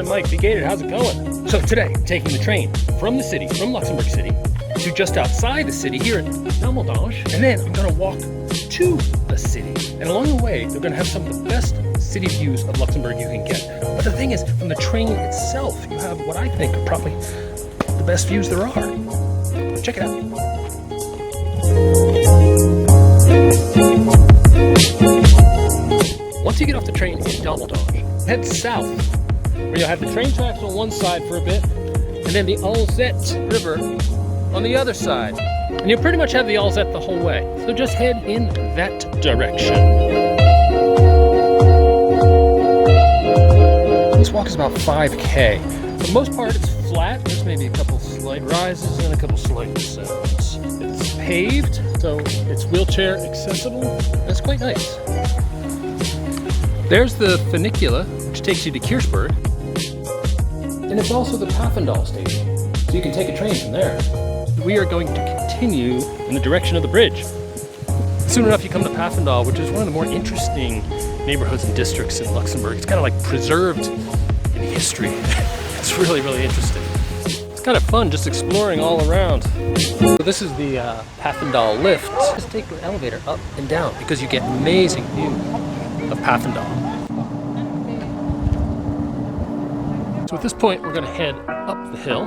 Mike, Gated, how's it going? So today, taking the train from the city, from Luxembourg City, to just outside the city here at Dommeldange, and then I'm gonna walk to the city. And along the way, they're gonna have some of the best city views of Luxembourg you can get. But the thing is, from the train itself, you have what I think are probably the best views there are. Check it out. Once you get off the train in Dommeldange, head south, where you'll have the train tracks on one side for a bit, and then the Alzette River on the other side. And you'll pretty much have the Alzette the whole way. So just head in that direction. This walk is about 5K. For the most part, it's flat. There's maybe a couple slight rises and a couple slight descents. It's paved, so it's wheelchair accessible. And it's quite nice. There's the funicula, which takes you to Kirchberg. And it's also the Pfaffendahl station, so you can take a train from there. We are going to continue in the direction of the bridge. Soon enough you come to Pfaffendahl, which is one of the more interesting neighborhoods and districts in Luxembourg. It's kind of like preserved in history. It's really, really interesting. It's kind of fun just exploring all around. So this is the Pfaffendahl lift. Just take the elevator up and down because you get amazing view of Pfaffendahl. So at this point, we're going to head up the hill,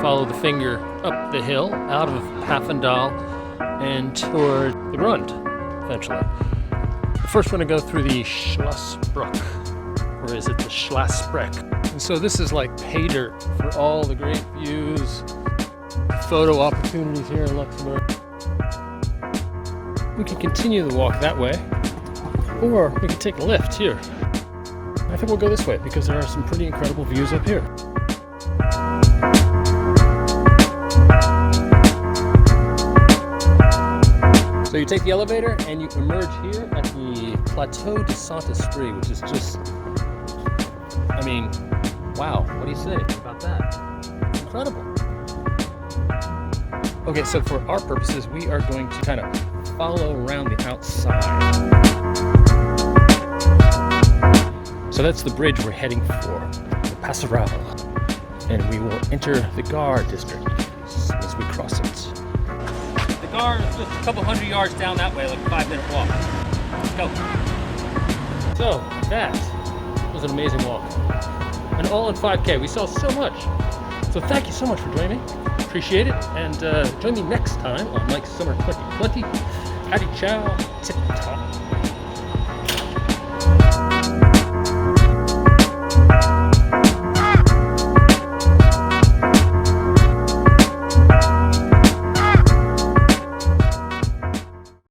follow the finger up the hill, out of Pfaffendahl, and toward the Grund, eventually. But first, we're going to go through the Schlossbruck, or is it the Schlassbreck? And so this is like pay dirt for all the great views, photo opportunities here in Luxembourg. We can continue the walk that way, or we can take a lift here. I think we'll go this way because there are some pretty incredible views up here. So you take the elevator and you emerge here at the Plateau de Saint-Esprit, which is just, I mean, wow, what do you say about that? It's incredible. Okay, so for our purposes, we are going to kind of follow around the outside. So that's the bridge we're heading for, the Passerelle, and we will enter the Gare district as we cross it. The Gare is just a couple hundred yards down that way, like a 5-minute walk. Let's go. So that was an amazing walk, and all in 5K. We saw so much. So thank you so much for joining me. Appreciate it, and join me next time on Mike's Summer 2020. Howdy, ciao, tip top.